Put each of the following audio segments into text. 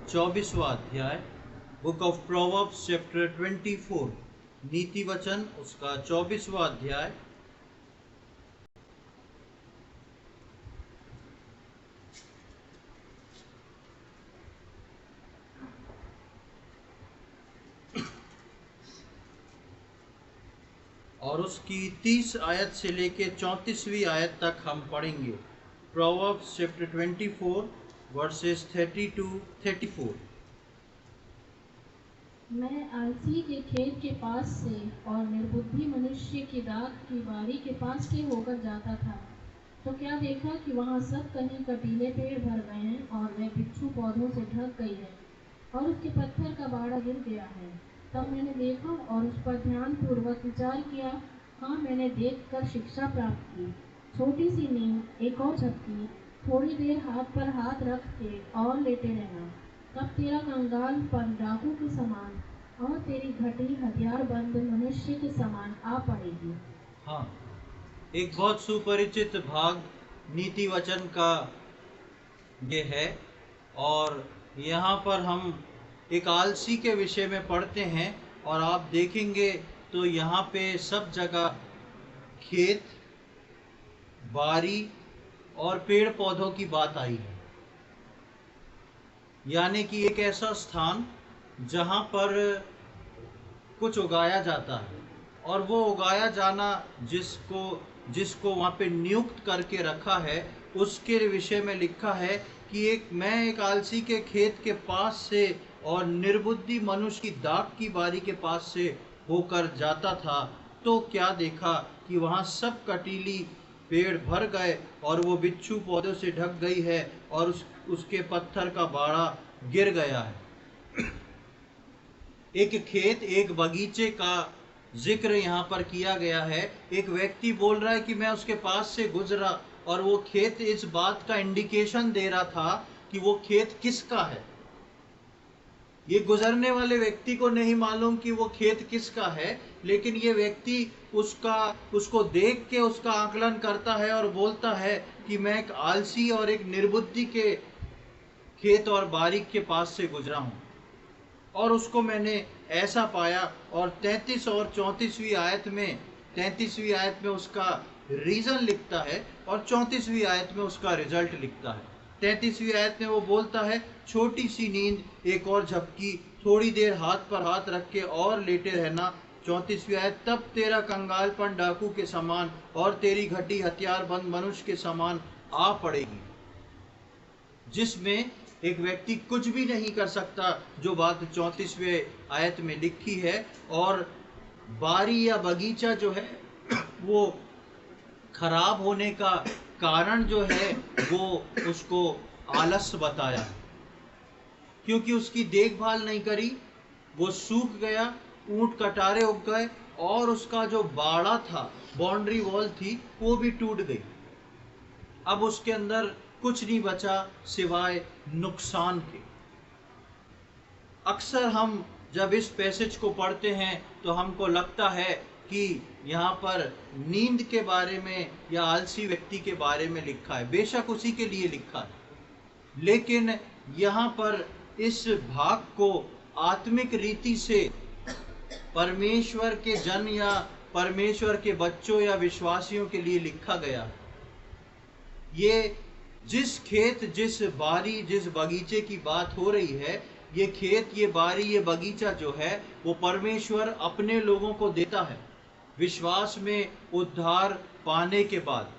24वां अध्याय, book of proverbs chapter 24, नीति वचन उसका 24वां अध्याय। और उसकी 30 आयत से लेके 34वीं आयत तक हम पढ़ेंगे। Proverbs chapter 24 versus 30 to 34। मैं आलसी के खेत के पास से और निर्बुद्धि मनुष्य की दाख की बारी के पास से होकर जाता था, तो क्या देखा कि वहाँ सब कहीं कटीले पेड़ भर गए हैं और वह बिच्छू पौधों से ढक गई है और उसके पत्थर का बाड़ा गिर गया है। तब मैंने देखा और उस पर ध्यान पूर्वक विचार किया। हाँ, मैंने देखकर शिक्षा प्राप्त की। छोटी सी नींद, एक और झपकी, थोड़ी देर हाथ पर हाथ रख के और लेटे रहना। तब तेरा कंगाल पन डाकू के समान और तेरी घटी हथियारबंद मनुष्य के समान आ पड़ेगी। हाँ, एक बहुत सुपरिचित भाग नीति वचन का ये है। और यहाँ पर हम एक आलसी के विषय में पढ़ते हैं और आप देखेंगे तो यहाँ पे सब जगह खेत, बारी और पेड़ पौधों की बात आई है। यानी कि एक ऐसा स्थान जहाँ पर कुछ उगाया जाता है और वो उगाया जाना जिसको जिसको वहाँ पे नियुक्त करके रखा है, उसके विषय में लिखा है कि मैं एक आलसी के खेत के पास से और निर्बुद्धि मनुष्य की दाख की बारी के पास से होकर जाता था, तो क्या देखा कि वहाँ सब कटीली पेड़ भर गए और वो बिच्छू पौधों से ढक गई है और उसके पत्थर का बाड़ा गिर गया है। एक खेत, एक बगीचे का जिक्र यहाँ पर किया गया है। एक व्यक्ति बोल रहा है कि मैं उसके पास से गुजरा और वो खेत इस बात का इंडिकेशन दे रहा था कि वो खेत किसका है। ये गुजरने वाले व्यक्ति को नहीं मालूम कि वो खेत किसका है, लेकिन ये व्यक्ति उसको देख के उसका आकलन करता है और बोलता है कि मैं एक आलसी और एक निर्बुद्धि के खेत और बारीक के पास से गुजरा हूँ और उसको मैंने ऐसा पाया। और 33 और 34वीं आयत में उसका रीजन लिखता है और 34वीं आयत में उसका रिजल्ट लिखता है। 33वीं आयत में वो बोलता है, छोटी सी नींद, एक और झपकी, थोड़ी देर हाथ पर हाथ रख के और लेटे रहना। 34वीं आयत, तब तेरा कंगालपन डाकू के समान और तेरी घटी हथियारबंद मनुष्य के समान आ पड़ेगी। जिसमें एक व्यक्ति कुछ भी नहीं कर सकता, जो बात 34वें आयत में लिखी है। और बारी या बगीचा जो है वो खराब होने का कारण जो है वो उसको आलस बताया, क्योंकि उसकी देखभाल नहीं करी, वो सूख गया, ऊंट कटारे उग गए और उसका जो बाड़ा था, बाउंड्री वॉल थी, वो भी टूट गई। अब उसके अंदर कुछ नहीं बचा सिवाय नुकसान के। अक्सर हम जब इस पैसेज को पढ़ते हैं तो हमको लगता है कि यहाँ पर नींद के बारे में या आलसी व्यक्ति के बारे में लिखा है। बेशक उसी के लिए लिखा है, लेकिन यहाँ पर इस भाग को आत्मिक रीति से परमेश्वर के जन या परमेश्वर के बच्चों या विश्वासियों के लिए लिखा गया है। ये जिस खेत, जिस बारी, जिस बगीचे की बात हो रही है, ये खेत, ये बारी, ये बगीचा जो है वो परमेश्वर अपने लोगों को देता है विश्वास में उद्धार पाने के बाद।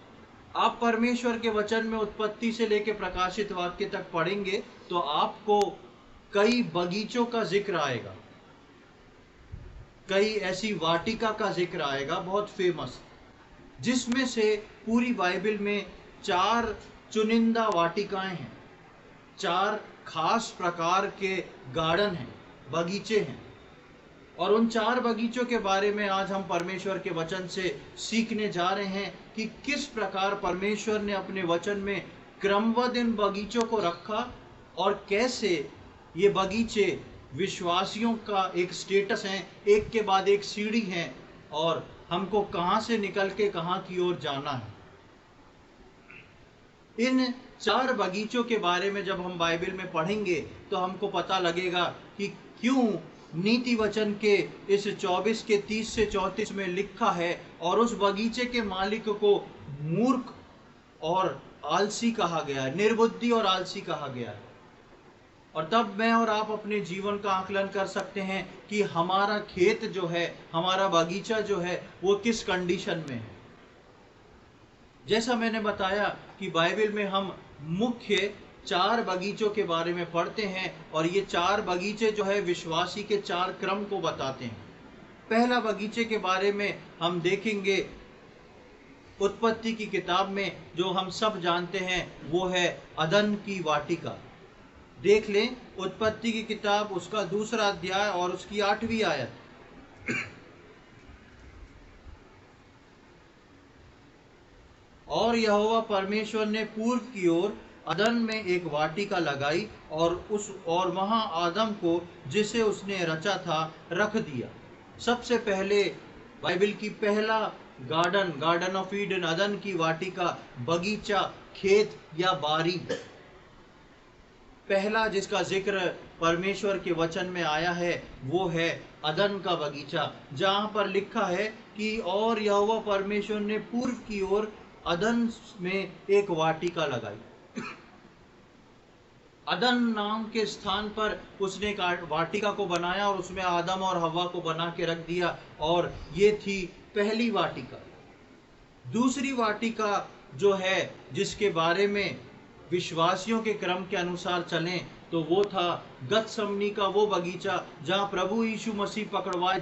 आप परमेश्वर के वचन में उत्पत्ति से लेकर प्रकाशित वाक्य तक पढ़ेंगे तो आपको कई बगीचों का जिक्र आएगा, कई ऐसी वाटिका का जिक्र आएगा बहुत फेमस, जिसमें से पूरी बाइबल में 4 चुनिंदा वाटिकाएं हैं, 4 खास प्रकार के गार्डन हैं, बगीचे हैं। और उन 4 बगीचों के बारे में आज हम परमेश्वर के वचन से सीखने जा रहे हैं कि किस प्रकार परमेश्वर ने अपने वचन में क्रमबद्ध इन बगीचों को रखा और कैसे ये बगीचे विश्वासियों का एक स्टेटस हैं, एक के बाद एक सीढ़ी हैं और हमको कहाँ से निकल के कहाँ की ओर जाना है। इन 4 बगीचों के बारे में जब हम बाइबल में पढ़ेंगे तो हमको पता लगेगा कि क्यों नीति वचन के इस 24 के 30 से 34 में लिखा है और उस बगीचे के मालिक को मूर्ख और आलसी कहा गया है, निर्बुद्धि और आलसी कहा गया है। और तब मैं और आप अपने जीवन का आकलन कर सकते हैं कि हमारा खेत जो है, हमारा बगीचा जो है, वो किस कंडीशन में है। जैसा मैंने बताया कि बाइबल में हम मुख्य 4 बगीचों के बारे में पढ़ते हैं और ये 4 बगीचे जो है विश्वासी के 4 क्रम को बताते हैं। पहला बगीचे के बारे में हम देखेंगे उत्पत्ति की किताब में, जो हम सब जानते हैं, वो है अदन की वाटिका। देख लें उत्पत्ति की किताब, उसका 2रा अध्याय और उसकी 8वीं आयत। और यहोवा परमेश्वर ने पूर्व की ओर अदन में एक वाटिका लगाई और वहां आदम को, जिसे उसने रचा था, रख दिया। सबसे पहले बाइबल की पहला गार्डन ऑफ ईडन, अदन की वाटिका, बगीचा, खेत या बारी, पहला जिसका जिक्र परमेश्वर के वचन में आया है वो है अदन का बगीचा, जहां पर लिखा है कि और यहोवा परमेश्वर ने पूर्व की ओर अदन में एक वाटिका लगाई। अदन नाम के स्थान पर उसने एक वाटिका को बनाया और उसमें आदम और हव्वा को बना के रख दिया, और ये थी पहली वाटिका। दूसरी वाटिका जो है, जिसके बारे में विश्वासियों के क्रम के अनुसार चलें, तो वो था गतसमनी का वो बगीचा जहां प्रभु यीशु मसीह पकड़वाए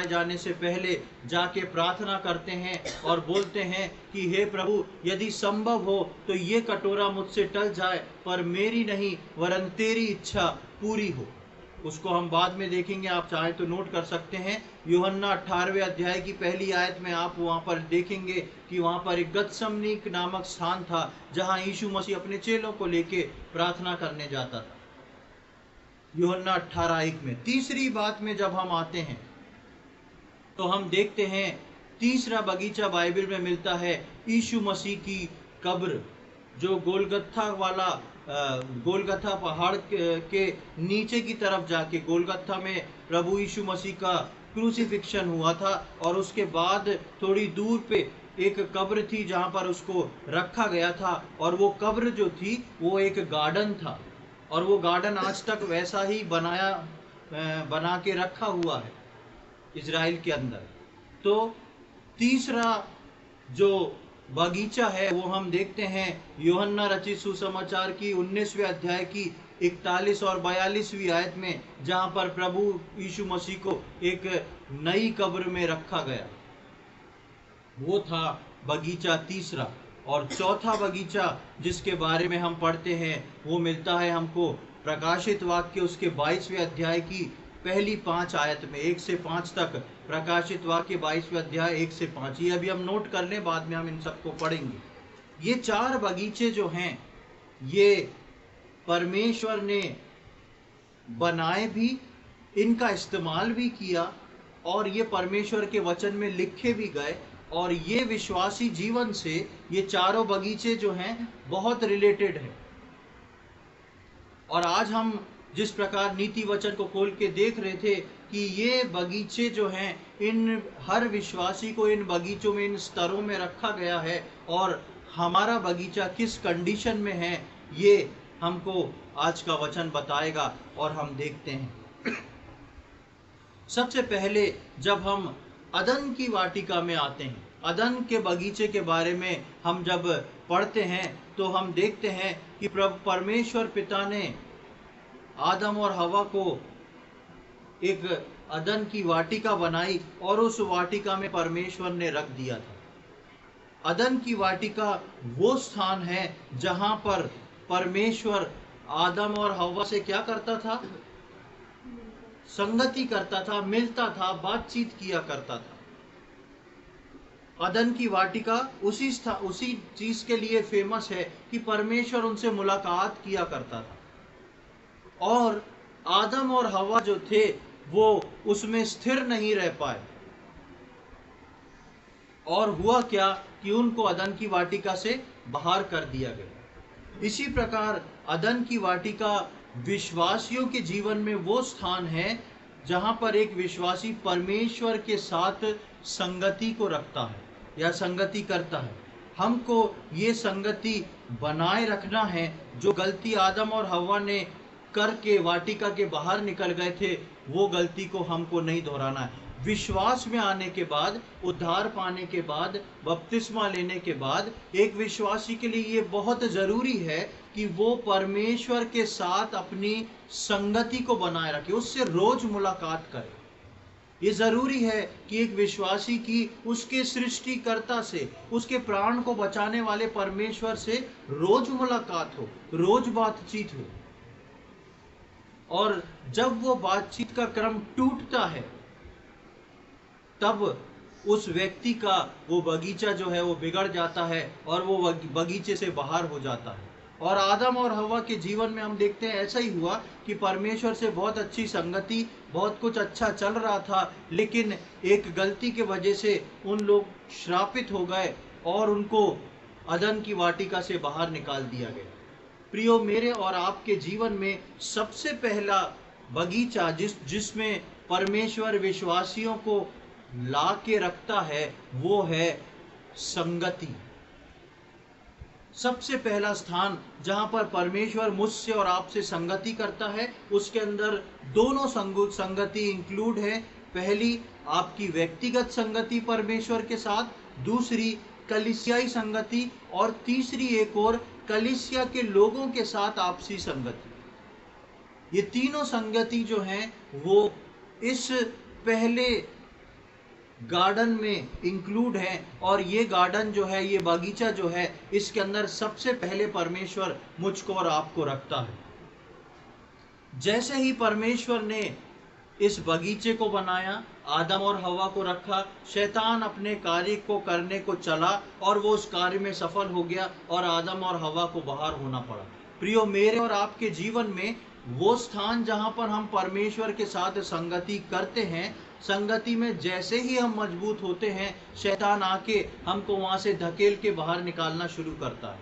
जाने से पहले जाके प्रार्थना करते हैं और बोलते हैं कि हे प्रभु, यदि संभव हो तो ये कटोरा मुझसे टल जाए, पर मेरी नहीं वरन तेरी इच्छा पूरी हो। उसको हम बाद में देखेंगे, आप चाहे तो नोट कर सकते हैं। यूहन्ना 18वें अध्याय की पहली आयत में आप वहां पर देखेंगे कि वहां पर एक गतसमनी नामक स्थान था जहां यीशु मसीह अपने चेलों को लेके प्रार्थना करने जाता था। यूहन्ना 18:1 में। तीसरी बात में जब हम आते हैं तो हम देखते हैं तीसरा बगीचा बाइबल में मिलता है यीशु मसीह की कब्र, जो गोलगथा पहाड़ के नीचे की तरफ जाके, गोलगथा में प्रभु यीशु मसीह का क्रूसिफिक्शन हुआ था और उसके बाद थोड़ी दूर पे एक कब्र थी जहां पर उसको रखा गया था, और वो कब्र जो थी वो एक गार्डन था, और वो गार्डन आज तक वैसा ही बना के रखा हुआ है इजराइल के अंदर। तो तीसरा जो बगीचा है वो हम देखते हैं यूहन्ना रचित सुसमाचार की 19वें अध्याय की 41 और 42वीं आयत में, जहां पर प्रभु यीशु मसीह को एक नई कब्र में रखा गया। वो था बगीचा तीसरा। और चौथा बगीचा जिसके बारे में हम पढ़ते हैं वो मिलता है हमको प्रकाशित वाक्य उसके 22वें अध्याय की पहली 5 आयत में, 1 से 5 तक। प्रकाशित वाक्य 22वें अध्याय 1 से 5, ये अभी हम नोट कर लें, बाद में हम इन सबको पढ़ेंगे। ये 4 बगीचे जो हैं ये परमेश्वर ने बनाए भी, इनका इस्तेमाल भी किया, और ये परमेश्वर के वचन में लिखे भी गए, और ये विश्वासी जीवन से ये चारों बगीचे जो हैं बहुत रिलेटेड है। और आज हम जिस प्रकार नीति वचन को खोल के देख रहे थे कि ये बगीचे जो हैं, इन हर विश्वासी को इन बगीचों में, इन स्तरों में रखा गया है, और हमारा बगीचा किस कंडीशन में है ये हमको आज का वचन बताएगा, और हम देखते हैं। सबसे पहले जब हम अदन की वाटिका में आते हैं, अदन के बगीचे के बारे में हम जब पढ़ते हैं तो हम देखते हैं कि परमेश्वर पिता ने आदम और हवा को एक अदन की वाटिका बनाई और उस वाटिका में परमेश्वर ने रख दिया था। अदन की वाटिका वो स्थान है जहां पर परमेश्वर आदम और हवा से क्या करता था? संगति करता था, मिलता था, बातचीत किया करता था। अदन की वाटिका उसी चीज के लिए फेमस है कि परमेश्वर उनसे मुलाकात किया करता था, और आदम और हवा जो थे वो उसमें स्थिर नहीं रह पाए। और हुआ क्या कि उनको अदन की वाटिका से बाहर कर दिया गया। इसी प्रकार अदन की वाटिका विश्वासियों के जीवन में वो स्थान है जहां पर एक विश्वासी परमेश्वर के साथ संगति को रखता है या संगति करता है। हमको ये संगति बनाए रखना है। जो गलती आदम और हव्वा ने करके वाटिका के बाहर निकल गए थे, वो गलती को हमको नहीं दोहराना है। विश्वास में आने के बाद, उद्धार पाने के बाद, बपतिस्मा लेने के बाद एक विश्वासी के लिए ये बहुत जरूरी है कि वो परमेश्वर के साथ अपनी संगति को बनाए रखे, उससे रोज मुलाकात करे। ये जरूरी है कि एक विश्वासी की उसके सृष्टिकर्ता से, उसके प्राण को बचाने वाले परमेश्वर से रोज मुलाकात हो, रोज बातचीत हो। और जब वो बातचीत का क्रम टूटता है, तब उस व्यक्ति का वो बगीचा जो है वो बिगड़ जाता है और वो बगीचे से बाहर हो जाता है। और आदम और हव्वा के जीवन में हम देखते हैं ऐसा ही हुआ कि परमेश्वर से बहुत अच्छी संगति, बहुत कुछ अच्छा चल रहा था, लेकिन एक गलती के वजह से उन लोग श्रापित हो गए और उनको अदन की वाटिका से बाहर निकाल दिया गया। प्रियो, मेरे और आपके जीवन में सबसे पहला बगीचा जिसमें परमेश्वर विश्वासियों को ला के रखता है, वो है संगति। सबसे पहला स्थान जहां पर परमेश्वर मुझसे और आपसे संगति करता है, उसके अंदर दोनों संगति इंक्लूड है। पहली आपकी व्यक्तिगत संगति परमेश्वर के साथ, दूसरी कलीसियाई संगति, और तीसरी एक और कलीसिया के लोगों के साथ आपसी संगति। ये तीनों संगति जो हैं वो इस पहले गार्डन में इंक्लूड है। और ये गार्डन जो है, ये बगीचा जो है, इसके अंदर सबसे पहले परमेश्वर मुझको और आपको रखता है। जैसे ही परमेश्वर ने इस बगीचे को बनाया, आदम और हव्वा को रखा, शैतान अपने कार्य को करने को चला और वो उस कार्य में सफल हो गया और आदम और हव्वा को बाहर होना पड़ा। प्रियो, मेरे और आपके जीवन में वो स्थान जहां पर हम परमेश्वर के साथ संगति करते हैं, संगति में जैसे ही हम मजबूत होते हैं, शैतान आके हमको वहां से धकेल के बाहर निकालना शुरू करता है।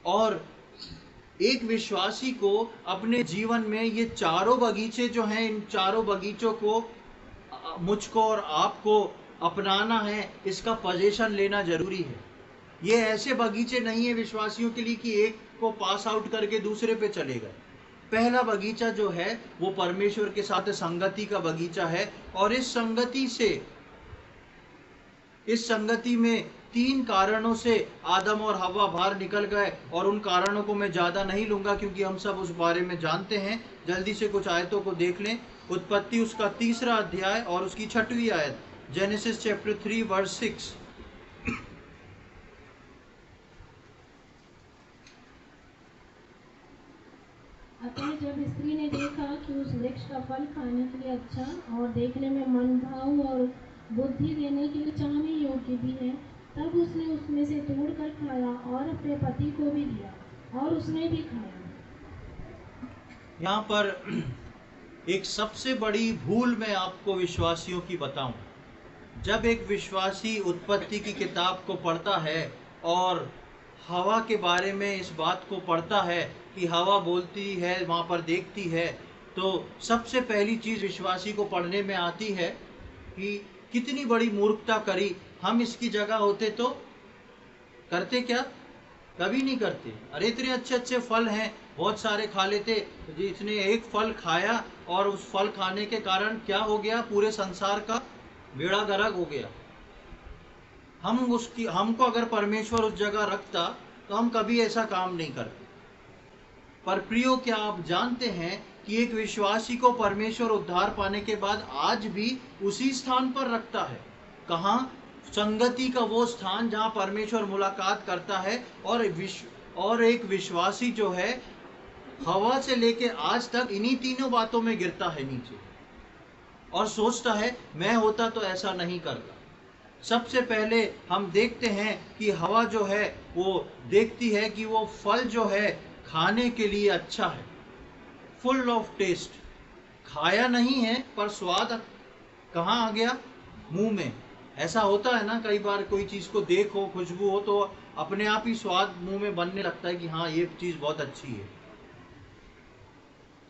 और एक विश्वासी को अपने जीवन में ये चारों बगीचे जो हैं, इन चारों बगीचों को मुझको और आपको अपनाना है, इसका पोजीशन लेना जरूरी है। ये ऐसे बगीचे नहीं है विश्वासियों के लिए कि एक को पास आउट करके दूसरे पे चले गए। पहला बगीचा जो है वो परमेश्वर के साथ संगति का बगीचा है। और इस संगति में 3 कारणों से आदम और हव्वा बाहर निकल गए, और उन कारणों को मैं ज़्यादा नहीं लूँगा क्योंकि हम सब उस बारे में जानते हैं। जल्दी से कुछ आयतों को देख लें। उत्पत्ति उसका 3रा अध्याय और उसकी 6वीं आयत, जेनेसिस चैप्टर 3 वर्स 6। अतः जब स्त्री ने देखा कि उस वृक्ष का फल खाने के लिए अच्छा और देखने में मनभाऊ और बुद्धि देने के लिए चाहने योग्य भी है, तब उसने उसमें से तोड़कर खाया और अपने पति को भी दिया और उसने भी खाया। यहाँ पर एक सबसे बड़ी भूल मैं आपको विश्वासियों की बताऊं। जब एक विश्वासी उत्पत्ति की किताब को पढ़ता है और हवा के बारे में इस बात को पढ़ता है कि हवा बोलती है, वहाँ पर देखती है, तो सबसे पहली चीज़ विश्वासी को पढ़ने में आती है कि कितनी बड़ी मूर्खता करी। हम इसकी जगह होते तो करते क्या? कभी नहीं करते। अरे इतने अच्छे अच्छे फल हैं, बहुत सारे खा लेते। जिसने एक फल खाया और उस फल खाने के कारण क्या हो गया, पूरे संसार का बेड़ा गर्क हो गया। हमको अगर परमेश्वर उस जगह रखता तो हम कभी ऐसा काम नहीं करते। पर प्रियो, क्या आप जानते हैं कि एक विश्वासी को परमेश्वर उद्धार पाने के बाद आज भी उसी स्थान पर रखता है। कहाँ? संगति का वो स्थान जहाँ परमेश्वर मुलाकात करता है। और एक विश्वासी जो है हवा से लेके आज तक इन्हीं तीनों बातों में गिरता है नीचे और सोचता है मैं होता तो ऐसा नहीं करता। सबसे पहले हम देखते हैं कि हवा जो है वो देखती है कि वो फल जो है खाने के लिए अच्छा है, फुल ऑफ टेस्ट। खाया नहीं है पर स्वाद कहाँ आ गया? मुंह में। ऐसा होता है ना, कई बार कोई चीज को देखो, खुशबू हो तो अपने आप ही स्वाद मुंह में बनने लगता है कि हाँ ये चीज बहुत अच्छी है।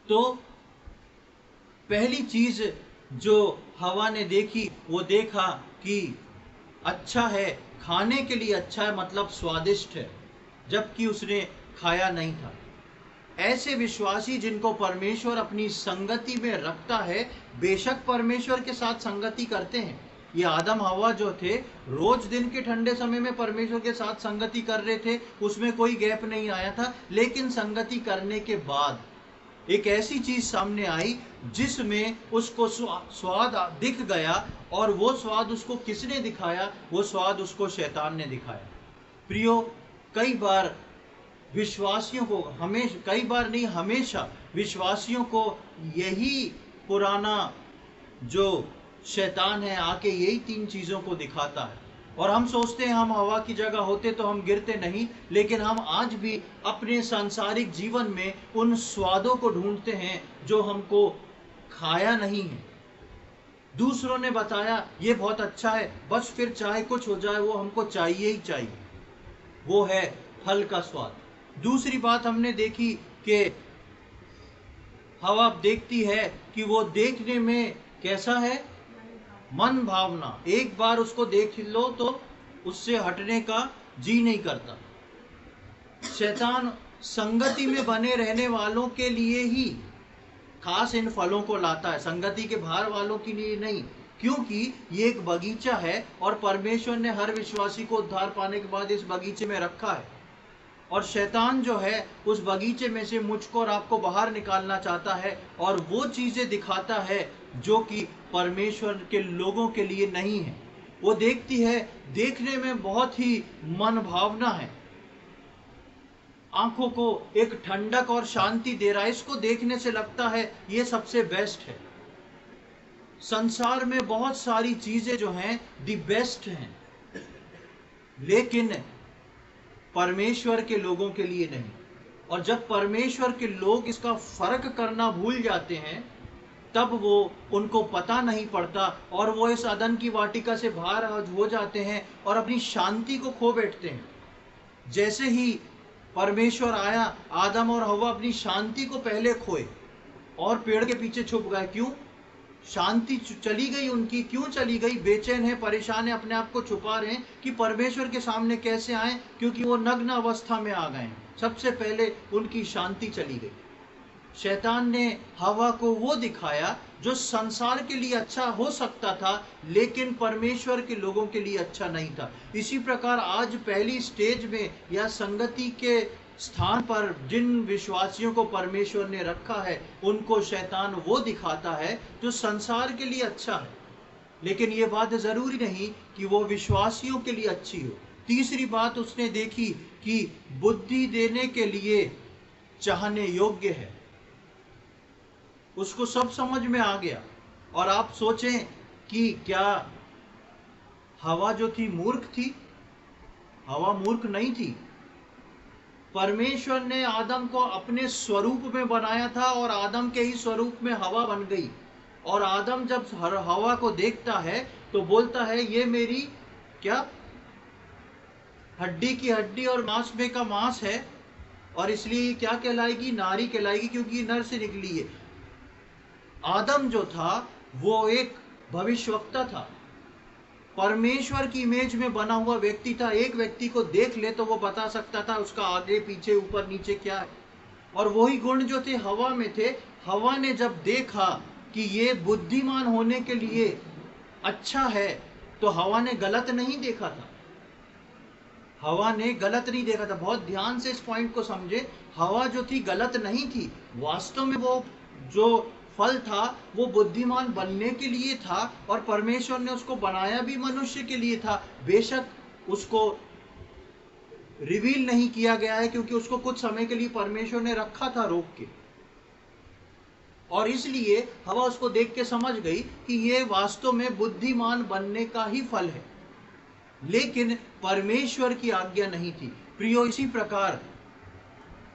तो पहली चीज जो हवा ने देखी, वो देखा कि अच्छा है, खाने के लिए अच्छा है, मतलब स्वादिष्ट है, जबकि उसने खाया नहीं था। ऐसे विश्वासी जिनको परमेश्वर अपनी संगति में रखता है, बेशक परमेश्वर के साथ संगति करते हैं। ये आदम हवा जो थे, रोज दिन के ठंडे समय में परमेश्वर के साथ संगति कर रहे थे, उसमें कोई गैप नहीं आया था। लेकिन संगति करने के बाद एक ऐसी चीज सामने आई जिसमें उसको स्वाद दिख गया, और वो स्वाद उसको किसने दिखाया? वो स्वाद उसको शैतान ने दिखाया। प्रियो, कई बार विश्वासियों को, हमेशा, कई बार नहीं, हमेशा विश्वासियों को यही पुराना जो शैतान है आके यही तीन चीजों को दिखाता है। और हम सोचते हैं हम हवा की जगह होते तो हम गिरते नहीं, लेकिन हम आज भी अपने सांसारिक जीवन में उन स्वादों को ढूंढते हैं जो हमको खाया नहीं है। दूसरों ने बताया ये बहुत अच्छा है, बस फिर चाहे कुछ हो जाए वो हमको चाहिए ही चाहिए, वो है फल का स्वाद। दूसरी बात हमने देखी कि हवा देखती है कि वो देखने में कैसा है, मन भावना। एक बार उसको देख लो तो उससे हटने का जी नहीं करता। शैतान संगति में बने रहने वालों के लिए ही खास इन फलों को लाता है, संगति के बाहर वालों के लिए नहीं, क्योंकि ये एक बगीचा है और परमेश्वर ने हर विश्वासी को उद्धार पाने के बाद इस बगीचे में रखा है। और शैतान जो है उस बगीचे में से मुझको और आपको बाहर निकालना चाहता है, और वो चीजें दिखाता है जो कि परमेश्वर के लोगों के लिए नहीं है। वो देखती है, देखने में बहुत ही मन भावना है, आंखों को एक ठंडक और शांति दे रहा है, इसको देखने से लगता है ये सबसे बेस्ट है। संसार में बहुत सारी चीजें जो हैं दी बेस्ट हैं, लेकिन परमेश्वर के लोगों के लिए नहीं। और जब परमेश्वर के लोग इसका फर्क करना भूल जाते हैं, तब वो, उनको पता नहीं पड़ता और वो इस अदन की वाटिका से बाहर हो जाते हैं और अपनी शांति को खो बैठते हैं। जैसे ही परमेश्वर आया, आदम और हवा अपनी शांति को पहले खोए और पेड़ के पीछे छुप गए। क्यों? शांति चली गई उनकी। क्यों चली गई? बेचैन है, परेशान है, अपने आप को छुपा रहे हैं कि परमेश्वर के सामने कैसे आए, क्योंकि वो नग्न अवस्था में आ गए। सबसे पहले उनकी शांति चली गई। शैतान ने हवा को वो दिखाया जो संसार के लिए अच्छा हो सकता था, लेकिन परमेश्वर के लोगों के लिए अच्छा नहीं था। इसी प्रकार आज पहली स्टेज में या संगति के स्थान पर जिन विश्वासियों को परमेश्वर ने रखा है, उनको शैतान वो दिखाता है जो संसार के लिए अच्छा है, लेकिन ये बात जरूरी नहीं कि वो विश्वासियों के लिए अच्छी हो। तीसरी बात उसने देखी कि बुद्धि देने के लिए चाहने योग्य है। उसको सब समझ में आ गया। और आप सोचें कि क्या हवा जो थी मूर्ख थी? हवा मूर्ख नहीं थी। परमेश्वर ने आदम को अपने स्वरूप में बनाया था और आदम के ही स्वरूप में हवा बन गई। और आदम जब हवा को देखता है तो बोलता है ये मेरी क्या हड्डी की हड्डी और मांस में का मांस है, और इसलिए क्या कहलाएगी? नारी कहलाएगी, क्योंकि नर से निकली है। आदम जो था वो एक भविष्यवक्ता था, परमेश्वर की इमेज में बना हुआ व्यक्ति था। एक व्यक्ति को देख ले तो वो बता सकता था उसका आगे पीछे ऊपर नीचे क्या है। और वही गुण जो थे हवा में थे। हवा ने जब देखा कि ये बुद्धिमान होने के लिए अच्छा है, तो हवा ने गलत नहीं देखा था। हवा ने गलत नहीं देखा था। बहुत ध्यान से इस पॉइंट को समझे। हवा जो थी गलत नहीं थी। वास्तव में वो जो फल था वो बुद्धिमान बनने के लिए था, और परमेश्वर ने उसको बनाया भी मनुष्य के लिए था। बेशक उसको रिवील नहीं किया गया है, क्योंकि उसको कुछ समय के लिए परमेश्वर ने रखा था रोक के, और इसलिए हवा उसको देख के समझ गई कि ये वास्तव में बुद्धिमान बनने का ही फल है, लेकिन परमेश्वर की आज्ञा नहीं थी। प्रियो, इसी प्रकार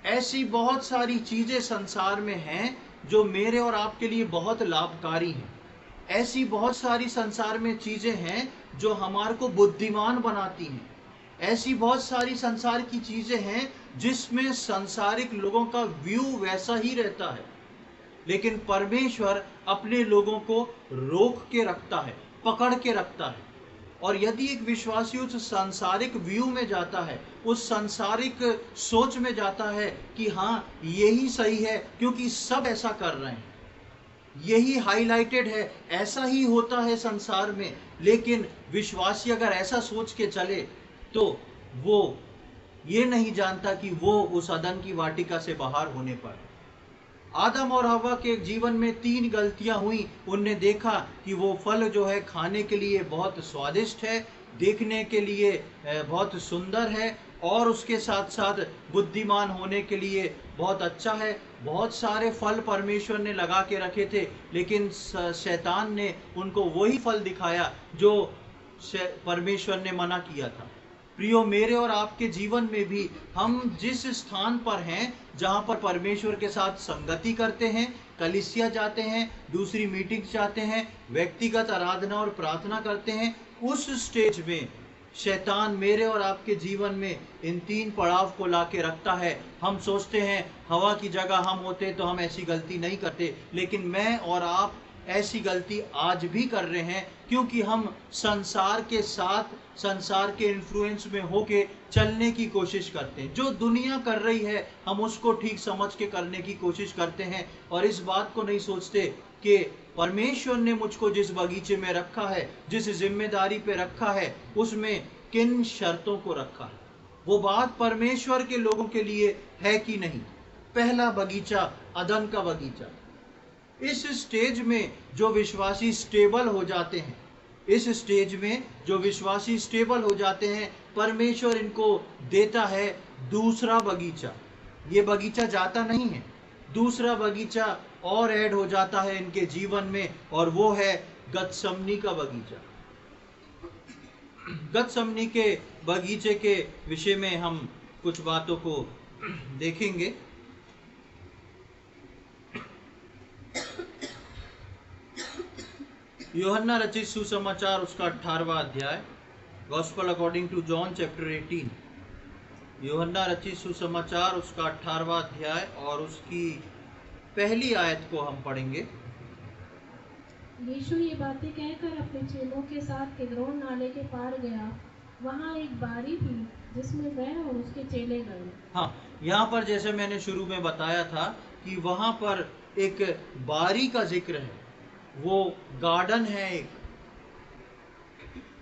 ऐसी बहुत सारी चीजें संसार में हैं जो मेरे और आपके लिए बहुत लाभकारी हैं। ऐसी बहुत सारी संसार में चीजें हैं जो हमारे को बुद्धिमान बनाती हैं। ऐसी बहुत सारी संसार की चीजें हैं जिसमें सांसारिक लोगों का व्यू वैसा ही रहता है, लेकिन परमेश्वर अपने लोगों को रोक के रखता है, पकड़ के रखता है। और यदि एक विश्वासी उस सांसारिक व्यू में जाता है, उस सांसारिक सोच में जाता है कि हाँ यही सही है क्योंकि सब ऐसा कर रहे हैं, यही हाईलाइटेड है, ऐसा ही होता है संसार में, लेकिन विश्वासी अगर ऐसा सोच के चले तो वो ये नहीं जानता कि वो उस अदन की वाटिका से बाहर होने पर। आदम और हवा के जीवन में 3 गलतियां हुई। उनने देखा कि वो फल जो है खाने के लिए बहुत स्वादिष्ट है, देखने के लिए बहुत सुंदर है, और उसके साथ साथ बुद्धिमान होने के लिए बहुत अच्छा है। बहुत सारे फल परमेश्वर ने लगा के रखे थे, लेकिन शैतान ने उनको वही फल दिखाया जो परमेश्वर ने मना किया था। प्रियो, मेरे और आपके जीवन में भी हम जिस स्थान पर हैं, जहां पर परमेश्वर के साथ संगति करते हैं, कलीसिया जाते हैं, दूसरी मीटिंग जाते हैं, व्यक्तिगत आराधना और प्रार्थना करते हैं, उस स्टेज में शैतान मेरे और आपके जीवन में इन 3 पड़ाव को लाके रखता है। हम सोचते हैं हवा की जगह हम होते तो हम ऐसी गलती नहीं करते, लेकिन मैं और आप ऐसी गलती आज भी कर रहे हैं, क्योंकि हम संसार के साथ, संसार के इन्फ्लुएंस में होके चलने की कोशिश करते हैं। जो दुनिया कर रही है हम उसको ठीक समझ के करने की कोशिश करते हैं, और इस बात को नहीं सोचते कि परमेश्वर ने मुझको जिस बगीचे में रखा है, जिस जिम्मेदारी पे रखा है, उसमें किन शर्तों को रखा है। वो बात परमेश्वर के लोगों के लिए है कि नहीं। पहला बगीचा अदन का बगीचा। इस स्टेज में जो विश्वासी स्टेबल हो जाते हैं, इस स्टेज में जो विश्वासी स्टेबल हो जाते हैं, परमेश्वर इनको देता है दूसरा बगीचा। ये बगीचा जाता नहीं है, दूसरा बगीचा और ऐड हो जाता है इनके जीवन में, और वो है गतसमनी का बगीचा। गतसमनी के बगीचे के विषय में हम कुछ बातों को देखेंगे। यूहन्ना रचित सुसमाचार उसका 18वां अध्याय, gospel according to John chapter 18। यूहन्ना रचित सुसमाचार उसका 18वां अध्याय और उसकी पहली आयत को हम पढ़ेंगे। यीशु ये बातें कहकर अपने चेलों के साथ किद्रोन नाले के पार गया। वहाँ एक बारी थी जिसमें वह और उसके चेले गए। हाँ, यहाँ पर जैसे मैंने शुरू में बताया था कि वहाँ पर एक बारी का जिक्र है, वो गार्डन है एक,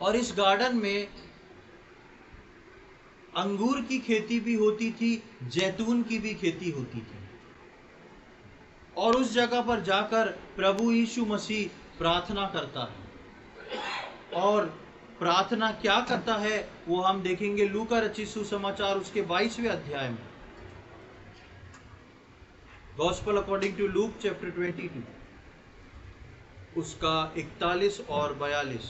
और इस गार्डन में अंगूर की खेती भी होती थी, जैतून की भी खेती होती थी। और उस जगह पर जाकर प्रभु यीशु मसीह प्रार्थना करता है, और प्रार्थना क्या करता है वो हम देखेंगे लूका रचित सुसमाचार उसके 22वें अध्याय में। Gospel according to Luke chapter 22 उसका 41 और 42।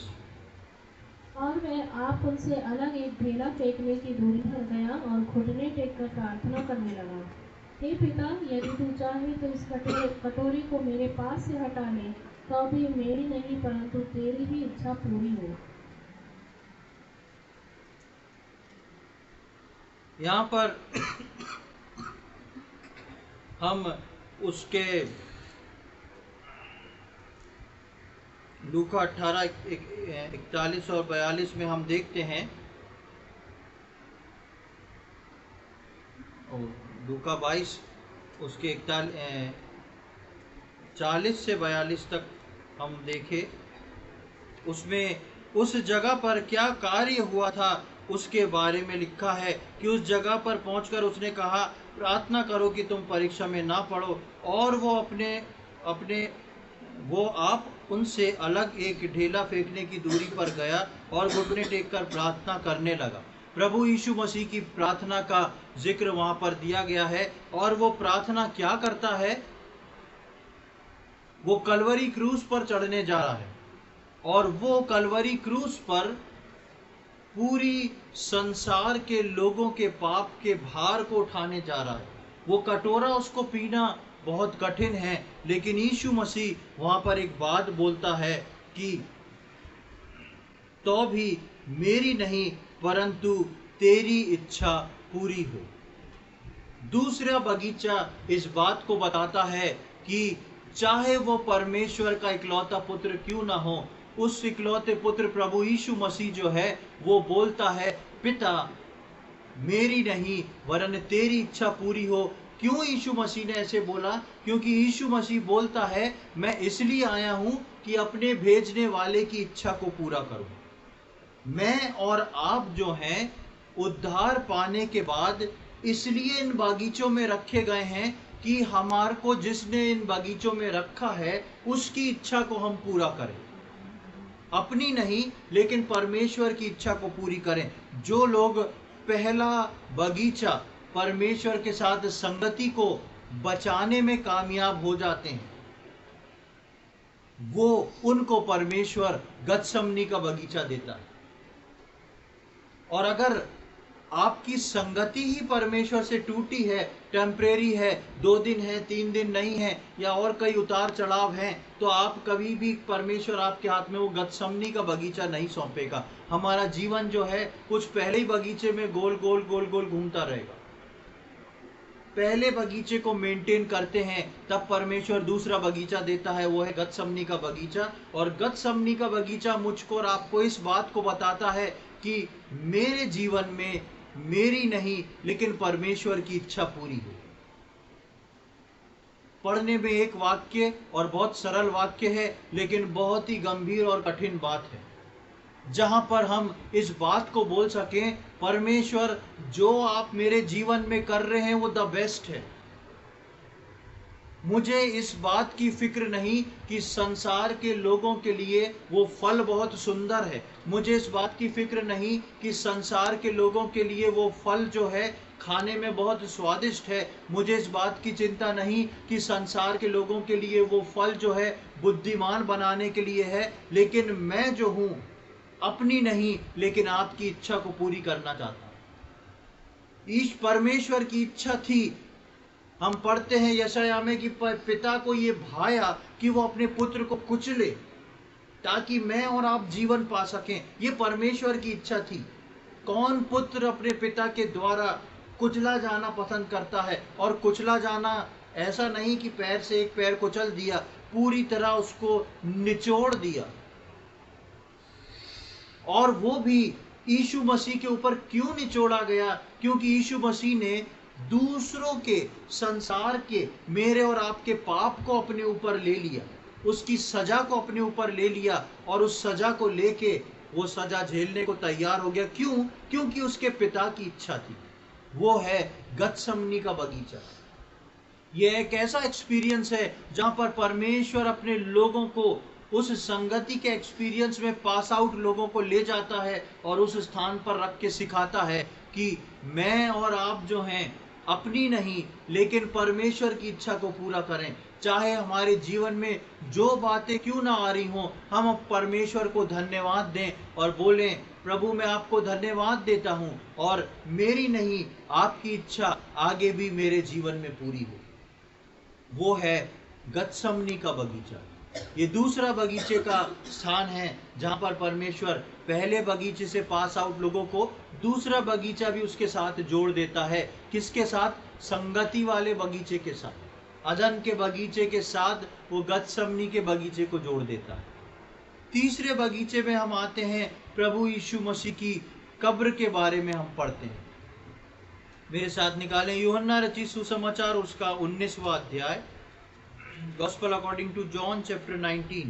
और वह आप उनसे अलग एक ढेला फेंकने की दूरी पर गया और घुटने टेककर प्रार्थना करने लगा, हे पिता, यदि तू चाहे तो इस कटोरी को मेरे पास से हटा ले, तो अभी मेरी नहीं परंतु तेरी ही इच्छा पूरी हो। यहाँ पर हम उसके लूका 18, 41 और 42 में हम देखते हैं, और लूका 22 उसके 40 से 42 तक हम देखें, उसमें उस जगह पर क्या कार्य हुआ था उसके बारे में लिखा है कि उस जगह पर पहुंचकर उसने कहा, प्रार्थना करो कि तुम परीक्षा में ना पड़ो। और वो आप उनसे अलग एक ढेला फेंकने की दूरी पर गया और घुटने टेककर प्रार्थना करने लगा। प्रभु यीशु मसीह की प्रार्थना का जिक्र वहां पर दिया गया है, और वो प्रार्थना क्या करता है, वो कलवरी क्रूस पर चढ़ने जा रहा है, और वो कलवरी क्रूस पर पूरी संसार के लोगों के पाप के भार को उठाने जा रहा है। वो कटोरा उसको पीना बहुत कठिन है, लेकिन यीशु मसीह वहां पर एक बात बोलता है कि तो भी मेरी नहीं परंतु तेरी इच्छा पूरी हो। दूसरा बगीचा इस बात को बताता है कि चाहे वो परमेश्वर का इकलौता पुत्र क्यों ना हो, उस इकलौते पुत्र प्रभु यीशु मसीह जो है वो बोलता है, पिता मेरी नहीं वरन तेरी इच्छा पूरी हो। क्यों यीशु मसीह ने ऐसे बोला? क्योंकि यीशु मसीह बोलता है, मैं इसलिए आया हूं कि अपने भेजने वाले की इच्छा को पूरा करूं। मैं और आप जो हैं उद्धार पाने के बाद इसलिए इन बागीचों में रखे गए हैं कि हमार को जिसने इन बागीचों में रखा है उसकी इच्छा को हम पूरा करें, अपनी नहीं लेकिन परमेश्वर की इच्छा को पूरी करें। जो लोग पहला बगीचा परमेश्वर के साथ संगति को बचाने में कामयाब हो जाते हैं, वो उनको परमेश्वर गतसमनी का बगीचा देता है। और अगर आपकी संगति ही परमेश्वर से टूटी है, टेम्परेरी है, 2 दिन है, 3 दिन नहीं है, या और कई उतार चढ़ाव हैं, तो आप कभी भी परमेश्वर आपके हाथ में वो गतसमनी का बगीचा नहीं सौंपेगा। हमारा जीवन जो है कुछ पहले ही बगीचे में गोल गोल गोल गोल घूमता रहेगा। पहले बगीचे को मेंटेन करते हैं, तब परमेश्वर दूसरा बगीचा देता है, वो है गतसमनी का बगीचा। और गतसमनी का बगीचा मुझको और आपको इस बात को बताता है कि मेरे जीवन में मेरी नहीं लेकिन परमेश्वर की इच्छा पूरी हो। पढ़ने में एक वाक्य और बहुत सरल वाक्य है, लेकिन बहुत ही गंभीर और कठिन बात है, जहां पर हम इस बात को बोल सकें, परमेश्वर जो आप मेरे जीवन में कर रहे हैं वो द बेस्ट है। मुझे इस बात की फिक्र नहीं कि संसार के लोगों के लिए वो फल बहुत सुंदर है, मुझे इस बात की फिक्र नहीं कि संसार के लोगों के लिए वो फल जो है खाने में बहुत स्वादिष्ट है, मुझे इस बात की चिंता नहीं कि संसार के लोगों के लिए वो फल जो है बुद्धिमान बनाने के लिए है, लेकिन मैं जो हूं अपनी नहीं लेकिन आपकी इच्छा को पूरी करना चाहता हूं। ईश परमेश्वर की इच्छा थी। हम पढ़ते हैं यशायाह में कि पिता को ये भाया कि वो अपने पुत्र को कुचले ताकि मैं और आप जीवन पा सकें। ये परमेश्वर की इच्छा थी। कौन पुत्र अपने पिता के द्वारा कुचला जाना पसंद करता है? और कुचला जाना ऐसा नहीं कि पैर से एक पैर कुचल दिया, पूरी तरह उसको निचोड़ दिया। और वो भी यीशु मसीह के ऊपर क्यों निचोड़ा गया? क्योंकि यीशु मसीह ने दूसरों के, संसार के, मेरे और आपके पाप को अपने ऊपर ले लिया, उसकी सजा को अपने ऊपर ले लिया, और उस सजा को लेके वो सजा झेलने को तैयार हो गया। क्यों? क्योंकि उसके पिता की इच्छा थी। वो है गतसमनी का बगीचा। ये एक ऐसा एक्सपीरियंस है जहां पर परमेश्वर अपने लोगों को उस संगति के एक्सपीरियंस में पास आउट लोगों को ले जाता है और उस स्थान पर रख के सिखाता है कि मैं और आप जो हैं अपनी नहीं लेकिन परमेश्वर की इच्छा को पूरा करें। चाहे हमारे जीवन में जो बातें क्यों ना आ रही हों, हम परमेश्वर को धन्यवाद दें और बोलें, प्रभु मैं आपको धन्यवाद देता हूं और मेरी नहीं आपकी इच्छा आगे भी मेरे जीवन में पूरी हो। वो है गतसमनी का बगीचा। ये दूसरा बगीचे का स्थान है जहां पर परमेश्वर पहले बगीचे से पास आउट लोगों को दूसरा बगीचा भी उसके साथ जोड़ देता है। किसके साथ? संगति वाले बगीचे के साथ। अदन के बगीचे के साथ वो गतसमनी के बगीचे को जोड़ देता है। तीसरे बगीचे में हम आते हैं, प्रभु यीशु मसीह की कब्र के बारे में हम पढ़ते हैं। मेरे साथ निकालें यूहन्ना रचित सुसमाचार उसका 19वां अध्याय, Gospel according to John chapter 19।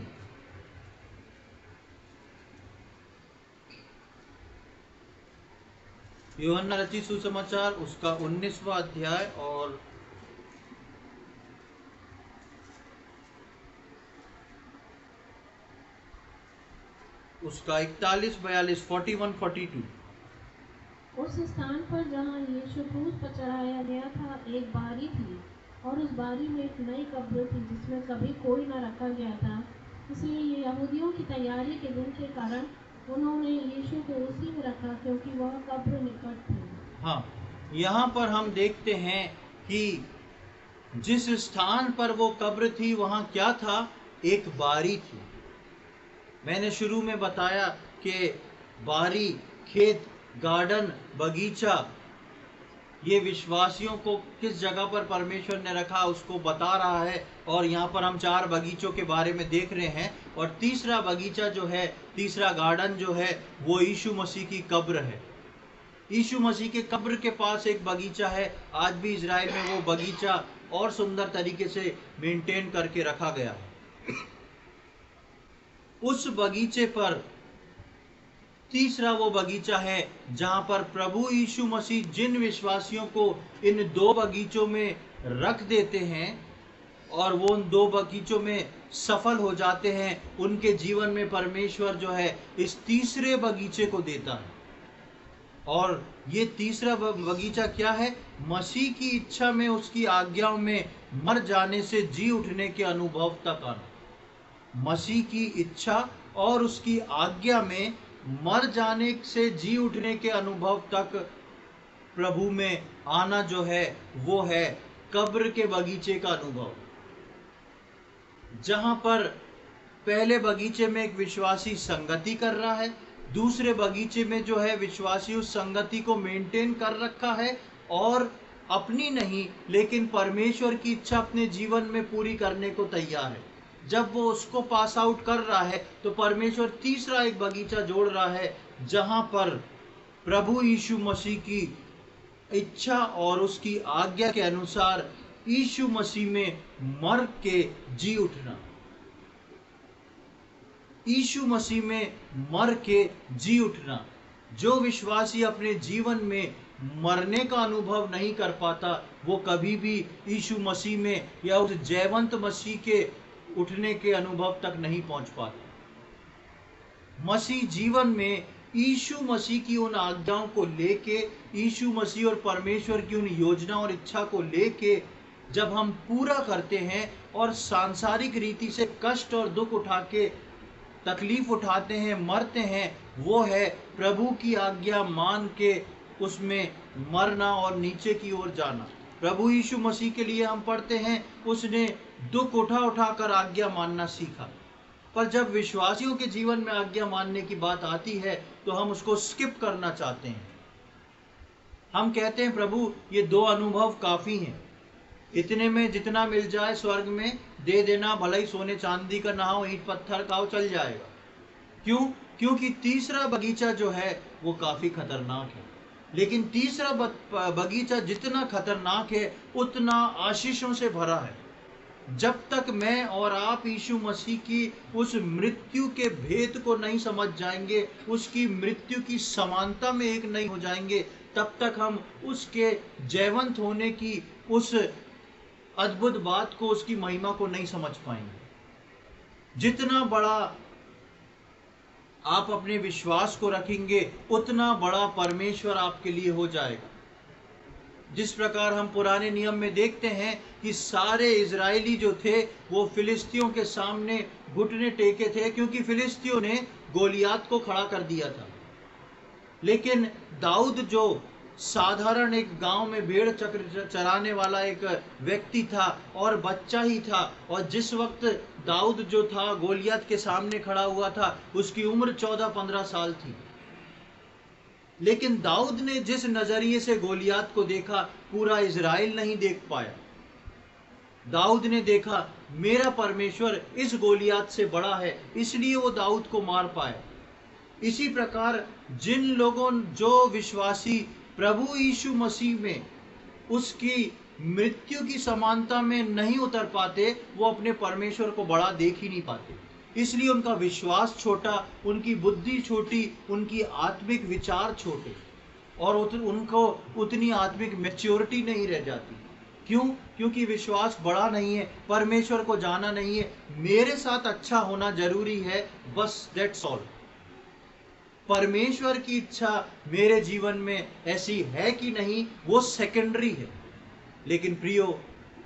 यूहन्ना रचित सुसमाचार उसका 19वां अध्याय और उसका 41, 42, 41, 42। उस स्थान पर जहाँ यीशु क्रूस पर चढ़ाया गया था एक बारी थी, और उस बारी में एक नई कब्र थी जिसमें कभी कोई न रखा गया था। इसलिए ये यहूदियों की तैयारी के दिन के कारण उन्होंने यीशु को उसी में रखा, क्योंकि वह कब्र निकट थी। हाँ, यहाँ पर हम देखते हैं कि जिस स्थान पर वो कब्र थी वहाँ क्या था? एक बारी थी। मैंने शुरू में बताया कि बारी, खेत, गार्डन, बगीचा, ये विश्वासियों को किस जगह पर परमेश्वर ने रखा उसको बता रहा है। और यहाँ पर हम 4 बगीचों के बारे में देख रहे हैं। और तीसरा बगीचा जो है, तीसरा गार्डन जो है, वो यीशु मसीह की कब्र है। यीशु मसीह के कब्र के पास एक बगीचा है। आज भी इजराइल में वो बगीचा और सुंदर तरीके से मेंटेन करके रखा गया है। उस बगीचे पर तीसरा वो बगीचा है जहां पर प्रभु यीशु मसीह जिन विश्वासियों को इन 2 बगीचों में रख देते हैं और वो उन 2 बगीचों में सफल हो जाते हैं, उनके जीवन में परमेश्वर जो है इस तीसरे बगीचे को देता है। और ये तीसरा बगीचा क्या है? मसीह की इच्छा में, उसकी आज्ञाओं में मर जाने से जी उठने के अनुभव तक आना। मसीह की इच्छा और उसकी आज्ञा में मर जाने से जी उठने के अनुभव तक प्रभु में आना जो है वो है कब्र के बगीचे का अनुभव। जहां पर पहले बगीचे में एक विश्वासी संगति कर रहा है, दूसरे बगीचे में जो है विश्वासी उस संगति को मेंटेन कर रखा है और अपनी नहीं लेकिन परमेश्वर की इच्छा अपने जीवन में पूरी करने को तैयार है। जब वो उसको पास आउट कर रहा है तो परमेश्वर तीसरा एक बगीचा जोड़ रहा है जहां पर प्रभु यीशु मसीह की इच्छा और उसकी आज्ञा के अनुसार यीशु मसीह में मर के जी उठना। यीशु मसीह में मर के जी उठना। जो विश्वासी अपने जीवन में मरने का अनुभव नहीं कर पाता वो कभी भी यीशु मसीह में या उस जयवंत मसीह के उठने के अनुभव तक नहीं पहुंच पाता। मसीह जीवन में यीशु मसीह की उन आज्ञाओं को लेके, यीशु मसीह और परमेश्वर की उन योजना और इच्छा को लेके जब हम पूरा करते हैं और सांसारिक रीति से कष्ट और दुख उठा के तकलीफ उठाते हैं, मरते हैं, वो है प्रभु की आज्ञा मान के उसमें मरना और नीचे की ओर जाना। प्रभु यीशु मसीह के लिए हम पढ़ते हैं उसने दुख उठा उठा कर आज्ञा मानना सीखा। पर जब विश्वासियों के जीवन में आज्ञा मानने की बात आती है तो हम उसको स्किप करना चाहते हैं। हम कहते हैं प्रभु ये 2 अनुभव काफी हैं, इतने में जितना मिल जाए स्वर्ग में दे देना, भला ही सोने चांदी का ना हो, ईंट पत्थर का हो, चल जाएगा। क्यों? क्योंकि तीसरा बगीचा जो है वो काफी खतरनाक है। लेकिन तीसरा बगीचा जितना खतरनाक है उतना आशीषों से भरा है। जब तक मैं और आप यीशु मसीह की उस मृत्यु के भेद को नहीं समझ जाएंगे, उसकी मृत्यु की समानता में एक नहीं हो जाएंगे, तब तक हम उसके जयवंत होने की उस अद्भुत बात को, उसकी महिमा को नहीं समझ पाएंगे। जितना बड़ा आप अपने विश्वास को रखेंगे उतना बड़ा परमेश्वर आपके लिए हो जाएगा। जिस प्रकार हम पुराने नियम में देखते हैं कि सारे इजरायली जो थे वो फिलिस्तियों के सामने घुटने टेके थे क्योंकि फिलिस्तियों ने गोलियात को खड़ा कर दिया था। लेकिन दाऊद जो साधारण एक गांव में भेड़ चराने वाला एक व्यक्ति था और बच्चा ही था, और जिस वक्त दाऊद जो था गोलियत के सामने खड़ा हुआ था उसकी उम्र 14-15 साल थी। लेकिन दाऊद ने जिस नजरिए से गोलियत को देखा पूरा इजराइल नहीं देख पाया। दाऊद ने देखा मेरा परमेश्वर इस गोलियत से बड़ा है, इसलिए वो दाऊद को मार पाया। इसी प्रकार जिन लोगों, जो विश्वासी प्रभु यीशु मसीह में उसकी मृत्यु की समानता में नहीं उतर पाते, वो अपने परमेश्वर को बड़ा देख ही नहीं पाते। इसलिए उनका विश्वास छोटा, उनकी बुद्धि छोटी, उनकी आत्मिक विचार छोटे, और उनको उतनी आत्मिक मैच्योरिटी नहीं रह जाती। क्यों? क्योंकि विश्वास बड़ा नहीं है, परमेश्वर को जाना नहीं है, मेरे साथ अच्छा होना जरूरी है, बस दैट्स ऑल। परमेश्वर की इच्छा मेरे जीवन में ऐसी है कि नहीं वो सेकेंडरी है। लेकिन प्रियो,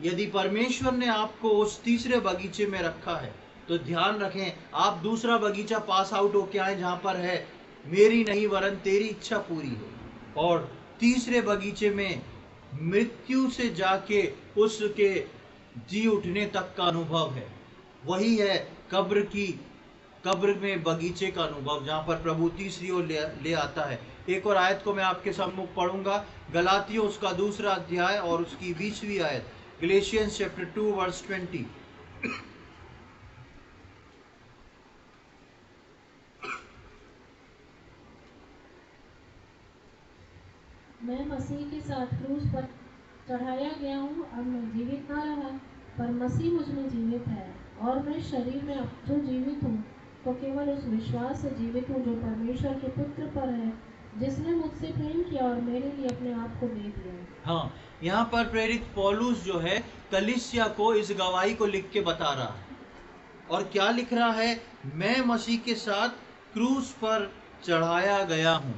यदि परमेश्वर ने आपको उस तीसरे बगीचे में रखा है तो ध्यान रखें आप दूसरा बगीचा पास आउट होके आए जहां पर है मेरी नहीं वरन तेरी इच्छा पूरी हो। और तीसरे बगीचे में मृत्यु से जाके उसके जी उठने तक का अनुभव है, वही है कब्र की कब्र में बगीचे का अनुभव, जहाँ पर प्रभु तीसरी ओर ले आता है। एक और आयत को मैं आपके सम्मुख पढ़ूंगा, गलातियों उसका 2 अध्याय और उसकी 20वीं आयत, गलेशियंस चैप्टर 2 वर्स 20। मैं मसीह के साथ क्रूस पर चढ़ाया गया हूँ। अब मैं जीवित ना रहा, पर मसीह मुझ में जीवित है। और मैं शरीर में अब जो जीवित हूँ, तो केवल उस विश्वास से जीवित हूँ जो परमेश्वर के पुत्र पर है, जिसने मुझसे प्रेम किया और मेरे लिए अपने आप को दे दिया। हाँ, यहाँ पर प्रेरित पौलुस जो है कलीसिया को इस गवाही को लिख के बता रहा है। और क्या लिख रहा है? मैं मसीह के साथ क्रूस पर चढ़ाया गया हूँ।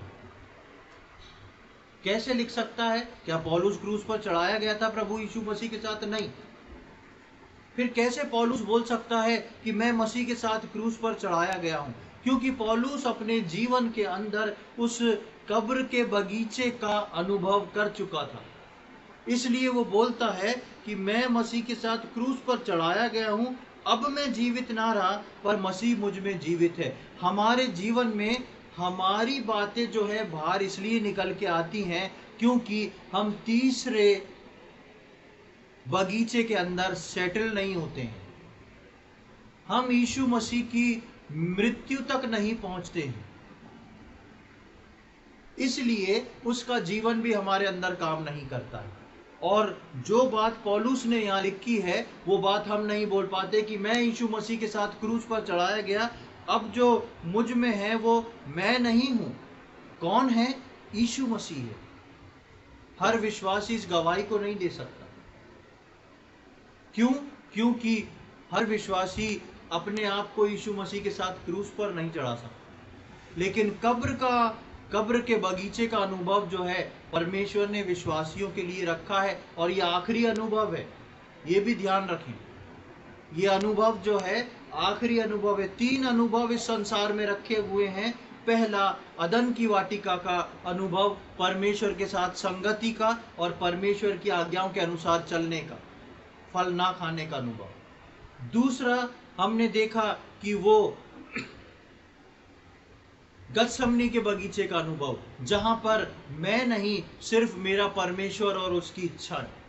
कैसे लिख सकता है? क्या पौलुस क्रूस पर चढ़ाया गया था प्रभु यीशु मसीह के साथ? नहीं। फिर कैसे पौलुस बोल सकता है कि मैं मसीह के साथ क्रूस पर चढ़ाया गया हूं? क्योंकि पौलुस अपने जीवन के अंदर उस कब्र के बगीचे का अनुभव कर चुका था। इसलिए वो बोलता है कि मैं मसीह के साथ क्रूस पर चढ़ाया गया हूं, अब मैं जीवित ना रहा, पर मसीह मुझ में जीवित है। हमारे जीवन में हमारी बातें जो है बाहर इसलिए निकल के आती हैं क्योंकि हम तीसरे बगीचे के अंदर सेटल नहीं होते हैं। हम यीशु मसीह की मृत्यु तक नहीं पहुंचते हैं, इसलिए उसका जीवन भी हमारे अंदर काम नहीं करता है। और जो बात पौलुस ने यहाँ लिखी है वो बात हम नहीं बोल पाते कि मैं यीशु मसीह के साथ क्रूस पर चढ़ाया गया, अब जो मुझ में है वो मैं नहीं हूं। कौन है? यीशु मसीह है। हर विश्वासी इस गवाही को नहीं दे सकता। क्यों? क्योंकि हर विश्वासी अपने आप को यीशु मसीह के साथ क्रूस पर नहीं चढ़ा सकता। लेकिन कब्र के बगीचे का अनुभव जो है परमेश्वर ने विश्वासियों के लिए रखा है, और ये आखिरी अनुभव है। ये भी ध्यान रखें, ये अनुभव जो है आखिरी अनुभव है। 3 अनुभव इस संसार में रखे हुए हैं। पहला, अदन की वाटिका का अनुभव, परमेश्वर के साथ संगति का और परमेश्वर की आज्ञाओं के अनुसार चलने का, फल ना खाने का अनुभव। दूसरा, हमने देखा कि वो गतसमनी के बगीचे का अनुभव, जहां पर मैं नहीं, सिर्फ मेरा परमेश्वर और उसकी इच्छा है।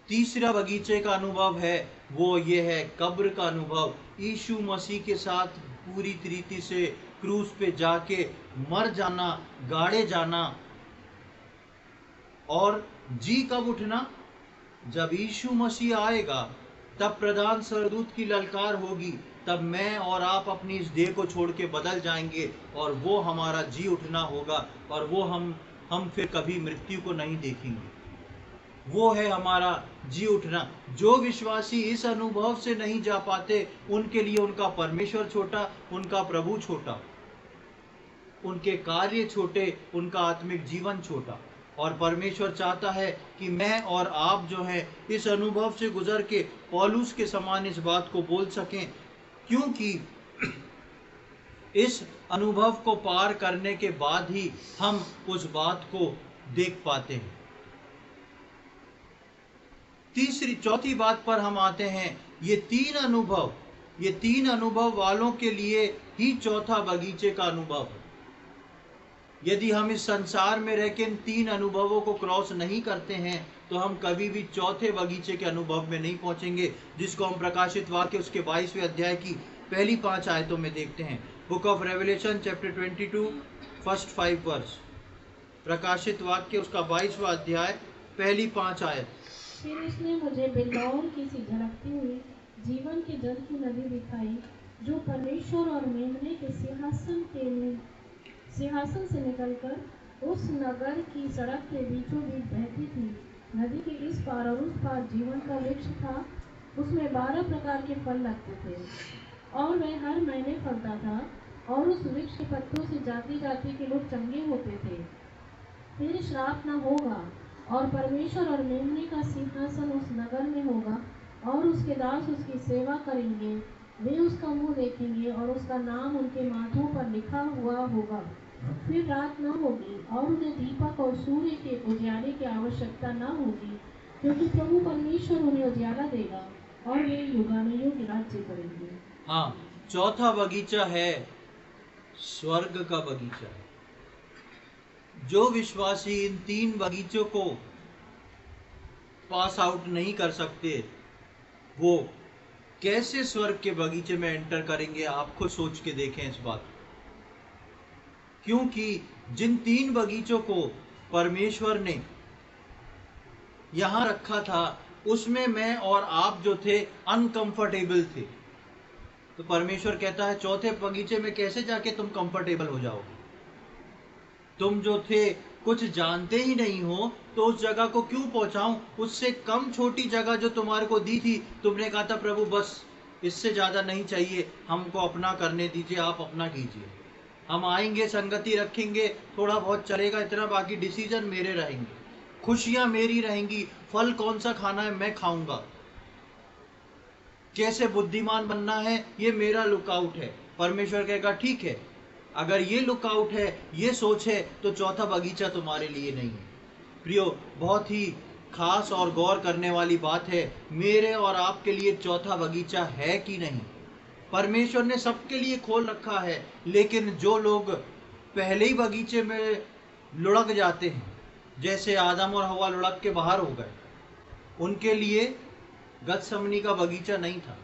तीसरा बगीचे का अनुभव है वो ये है कब्र का अनुभव, यीशु मसीह के साथ पूरी तरीके से क्रूस पे जाके मर जाना, गाड़े जाना, और जी कब उठना? जब यीशु मसीह आएगा, तब प्रधान स्वर्गदूत की ललकार होगी, तब मैं और आप अपनी इस देह को छोड़ के बदल जाएंगे, और वो हमारा जी उठना होगा, और वो हम फिर कभी मृत्यु को नहीं देखेंगे। वो है हमारा जी उठना। जो विश्वासी इस अनुभव से नहीं जा पाते, उनके लिए उनका परमेश्वर छोटा, उनका प्रभु छोटा, उनके कार्य छोटे, उनका आत्मिक जीवन छोटा। और परमेश्वर चाहता है कि मैं और आप जो हैं इस अनुभव से गुजर के पौलुस के समान इस बात को बोल सकें, क्योंकि इस अनुभव को पार करने के बाद ही हम उस बात को देख पाते हैं। चौथी बात पर हम आते हैं, ये तीन अनुभव वालों के लिए ही चौथा बगीचे का अनुभव है। यदि हम इस संसार में रह के इन 3 अनुभवों को क्रॉस नहीं करते हैं, तो हम कभी भी चौथे बगीचे के अनुभव में नहीं पहुंचेंगे, जिसको हम प्रकाशित वाक्य उसके 22वें अध्याय की पहली 5 आयतों में देखते हैं। Book of Revelation chapter 22 first 5 verse. प्रकाशित वाक्य उसका 22वां अध्याय पहली 5 आयत। फिर उसने मुझे बिल्लौर की सी झलकती हुई जीवन के जल की नदी दिखाई, जो परमेश्वर और मेमने के सिंहासन से निकलकर उस नगर की सड़क के बीचों बीच बहती थी। नदी के इस पार और उस पार जीवन का वृक्ष था, उसमें 12 प्रकार के फल लगते थे, और वह हर महीने फलता था, और उस वृक्ष के पत्तों से जाति जाति के लोग चंगे होते थे। फिर श्राप न होगा, और परमेश्वर और मेमने का सिंहासन उस नगर में होगा, और उसके दास उसकी सेवा करेंगे। वे उसका मुंह देखेंगे, और उसका नाम उनके माथों पर लिखा हुआ होगा। फिर रात न होगी, और उन्हें दीपक और सूर्य के उजियारे की आवश्यकता न होगी, क्योंकि प्रभु परमेश्वर उन्हें उजियारा देगा, और वे युगानुयुग राज्य करेंगे। हाँ, चौथा बगीचा है स्वर्ग का बगीचा। जो विश्वासी इन 3 बगीचों को पास आउट नहीं कर सकते, वो कैसे स्वर्ग के बगीचे में एंटर करेंगे? आप खुद सोच के देखें इस बात को। क्योंकि जिन 3 बगीचों को परमेश्वर ने यहां रखा था, उसमें मैं और आप जो थे अनकंफर्टेबल थे। तो परमेश्वर कहता है चौथे बगीचे में कैसे जाके तुम कंफर्टेबल हो जाओगे? तुम जो थे कुछ जानते ही नहीं हो, तो उस जगह को क्यों पहुंचाऊं? उससे कम छोटी जगह जो तुम्हारे को दी थी, तुमने कहा था प्रभु बस इससे ज्यादा नहीं चाहिए, हमको अपना करने दीजिए, आप अपना कीजिए। हम आएंगे, संगति रखेंगे, थोड़ा बहुत चलेगा इतना, बाकी डिसीजन मेरे रहेंगे, खुशियां मेरी रहेंगी, फल कौन सा खाना है मैं खाऊंगा, कैसे बुद्धिमान बनना है ये मेरा लुकआउट है। परमेश्वर कहेगा ठीक है, अगर ये लुकआउट है, ये सोच है, तो चौथा बगीचा तुम्हारे लिए नहीं है। प्रियो, बहुत ही खास और गौर करने वाली बात है, मेरे और आपके लिए चौथा बगीचा है कि नहीं? परमेश्वर ने सबके लिए खोल रखा है, लेकिन जो लोग पहले ही बगीचे में लुढ़क जाते हैं, जैसे आदम और हवा लुढ़क के बाहर हो गए, उनके लिए गतसमनी का बगीचा नहीं था।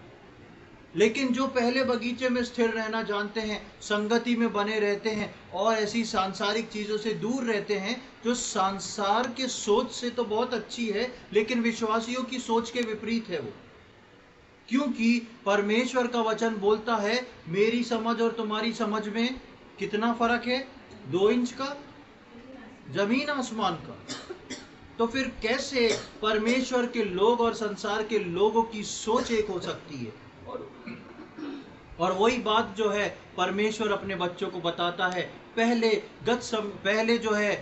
लेकिन जो पहले बगीचे में स्थिर रहना जानते हैं, संगति में बने रहते हैं और ऐसी सांसारिक चीजों से दूर रहते हैं जो संसार के सोच से तो बहुत अच्छी है, लेकिन विश्वासियों की सोच के विपरीत है वो। क्योंकि परमेश्वर का वचन बोलता है मेरी समझ और तुम्हारी समझ में कितना फर्क है? 2 इंच का, जमीन आसमान का। तो फिर कैसे परमेश्वर के लोग और संसार के लोगों की सोच एक हो सकती है? और वही बात जो है परमेश्वर अपने बच्चों को बताता है, पहले जो है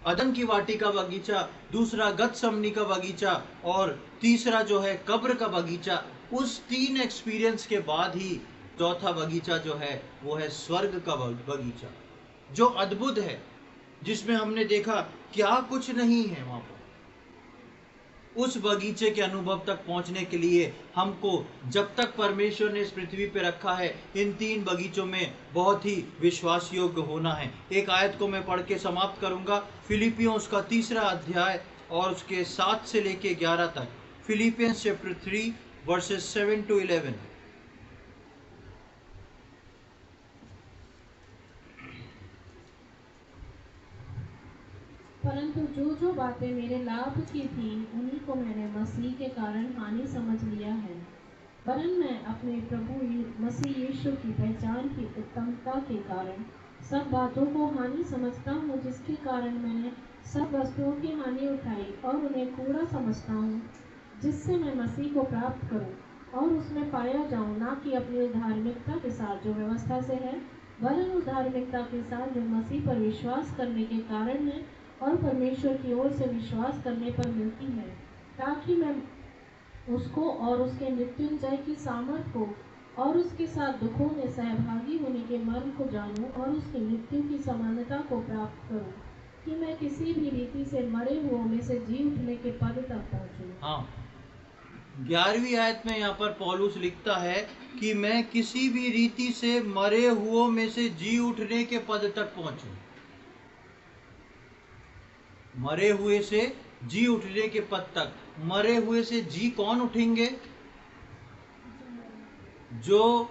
अदन की वाटी का बगीचा, दूसरा गतसमनी का बगीचा और तीसरा जो है कब्र का बगीचा। उस 3 एक्सपीरियंस के बाद ही चौथा बगीचा जो है वो है स्वर्ग का बगीचा, जो अद्भुत है, जिसमें हमने देखा क्या कुछ नहीं है वहां पर। उस बगीचे के अनुभव तक पहुंचने के लिए हमको, जब तक परमेश्वर ने इस पृथ्वी पे रखा है, इन 3 बगीचों में बहुत ही विश्वास योग्य होना है। एक आयत को मैं पढ़ के समाप्त करूंगा, फिलिपियों उसका 3रा अध्याय और उसके 7 से लेके 11 तक। Philippians chapter 3 versus 7 to 11। परंतु जो जो बातें मेरे लाभ की थी, उन्हीं को मैंने मसीह के कारण हानि समझ लिया है। वरन मैं अपने प्रभु मसीह यीशु की पहचान की उत्तमता के कारण सब बातों को हानि समझता हूँ, जिसके कारण मैंने सब वस्तुओं की हानि उठाई और उन्हें कूड़ा समझता हूँ, जिससे मैं मसीह को प्राप्त करूँ और उसमें पाया जाऊँ, ना कि अपनी धार्मिकता के साथ जो व्यवस्था से है, वरन उस धार्मिकता के साथ जो मसीह पर विश्वास करने के कारण है और परमेश्वर की ओर से विश्वास करने पर मिलती है, ताकि मैं उसको और उसके मृत्युंजय की सामर्थ को और उसके साथ दुखों में सहभागी होने के मर्म को जानूं और उसकी मृत्यु की समानता को प्राप्त करूं, कि मैं किसी भी रीति से मरे हुओं में से जी उठने के पद तक पहुंचूं। हाँ, 11वीं आयत में यहाँ पर पौलुस लिखता है कि मैं किसी भी रीति से मरे हुओं में से जी उठने के पद तक पहुंचूं। मरे हुए से जी उठने के पद तक। मरे हुए से जी कौन उठेंगे? जो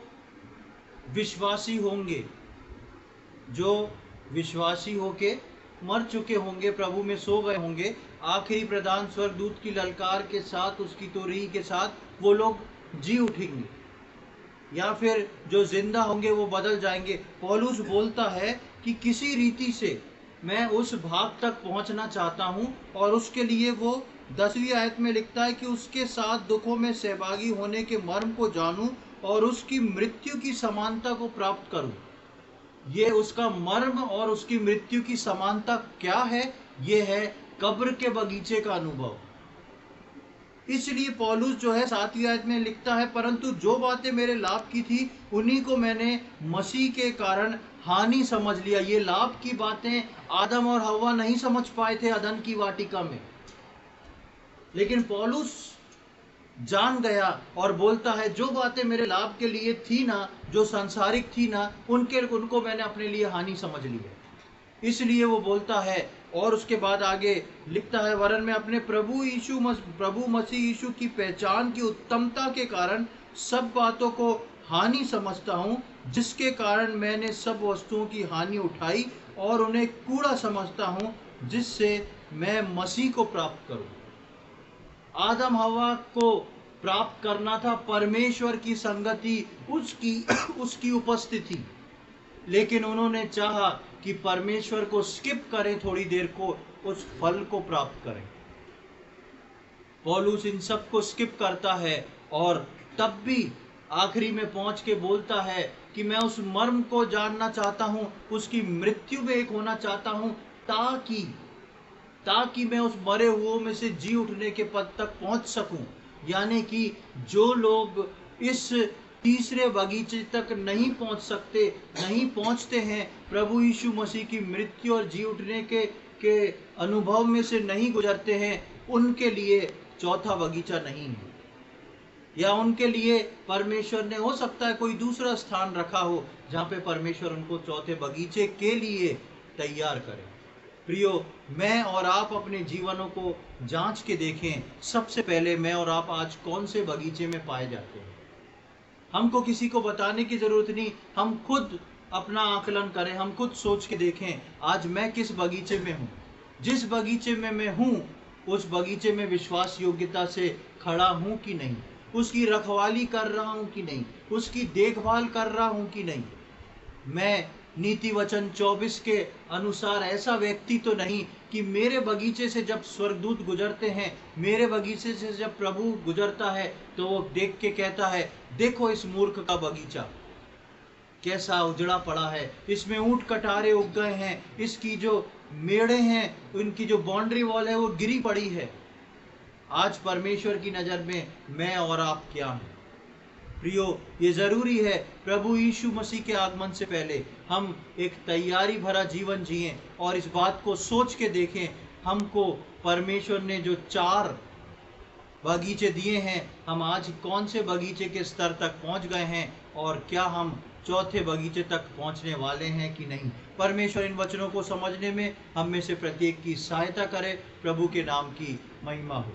विश्वासी होंगे, जो विश्वासी होके मर चुके होंगे, प्रभु में सो गए होंगे, आखिरी प्रधान स्वर्गदूत की ललकार के साथ, उसकी तुरही के साथ वो लोग जी उठेंगे, या फिर जो जिंदा होंगे वो बदल जाएंगे। पौलुस बोलता है कि किसी रीति से मैं उस भाग तक पहुंचना चाहता हूं, और उसके लिए वो 10वीं आयत में लिखता है कि उसके साथ दुखों में सहभागी होने के मर्म को जानूं और उसकी मृत्यु की समानता को प्राप्त करूं। ये उसका मर्म और उसकी मृत्यु की समानता क्या है? ये है कब्र के बगीचे का अनुभव। इसलिए पौलुस जो है 7वीं आयत में लिखता है, परंतु जो बातें मेरे लाभ की थी, उन्हीं को मैंने मसीह के कारण हानि समझ लिया। ये लाभ की बातें आदम और हव्वा नहीं समझ पाए थे अदन की वाटिका में, लेकिन पौलुस जान गया और बोलता है जो बातें मेरे लाभ के लिए थी ना, जो सांसारिक थी ना, उनको मैंने अपने लिए हानि समझ ली है। इसलिए वो बोलता है और उसके बाद आगे लिखता है, वरन मैं अपने प्रभु मसीह यीशु की पहचान की उत्तमता के कारण सब बातों को हानि समझता हूँ, जिसके कारण मैंने सब वस्तुओं की हानि उठाई और उन्हें कूड़ा समझता हूँ, जिससे मैं मसीह को प्राप्त करूँ। आदम हवा को प्राप्त करना था परमेश्वर की संगति, उसकी उपस्थिति, लेकिन उन्होंने चाहा कि परमेश्वर को स्किप करें, थोड़ी देर को उस फल को प्राप्त करें। पौलुस इन सब को स्किप करता है और तब भी आखिरी में पहुंच के बोलता है कि मैं उस मर्म को जानना चाहता हूं, उसकी मृत्यु में एक होना चाहता हूं, ताकि मैं उस मरे हुओं में से जी उठने के पद तक पहुंच सकूं। यानी कि जो लोग इस तीसरे बगीचे तक नहीं पहुंच सकते, नहीं पहुंचते हैं, प्रभु यीशु मसीह की मृत्यु और जी उठने के अनुभव में से नहीं गुजरते हैं, उनके लिए चौथा बगीचा नहीं है, या उनके लिए परमेश्वर ने हो सकता है कोई दूसरा स्थान रखा हो जहां पे परमेश्वर उनको चौथे बगीचे के लिए तैयार करे। प्रियो, मैं और आप अपने जीवनों को जांच के देखें। सबसे पहले मैं और आप आज कौन से बगीचे में पाए जाते हैं? हमको किसी को बताने की जरूरत नहीं, हम खुद अपना आकलन करें, हम खुद सोच के देखें आज मैं किस बगीचे में हूँ। जिस बगीचे में मैं हूँ उस बगीचे में विश्वास योग्यता से खड़ा हूँ कि नहीं, उसकी रखवाली कर रहा हूँ कि नहीं, उसकी देखभाल कर रहा हूँ कि नहीं। मैं नीति वचन 24 के अनुसार ऐसा व्यक्ति तो नहीं कि मेरे बगीचे से जब स्वर्गदूत गुजरते हैं, मेरे बगीचे से जब प्रभु गुजरता है तो वो देख के कहता है, देखो इस मूर्ख का बगीचा कैसा उजड़ा पड़ा है, इसमें ऊंट कटारे उग गए हैं, इसकी जो मेड़े हैं, उनकी जो बाउंड्री वॉल है वो गिरी पड़ी है। आज परमेश्वर की नजर में मैं और आप क्या हैं? प्रियो, ये जरूरी है प्रभु यीशु मसीह के आगमन से पहले हम एक तैयारी भरा जीवन जिएं और इस बात को सोच के देखें, हमको परमेश्वर ने जो 4 बगीचे दिए हैं, हम आज कौन से बगीचे के स्तर तक पहुंच गए हैं और क्या हम चौथे बगीचे तक पहुंचने वाले हैं कि नहीं। परमेश्वर इन वचनों को समझने में हम में से प्रत्येक की सहायता करे। प्रभु के नाम की महिमा हो।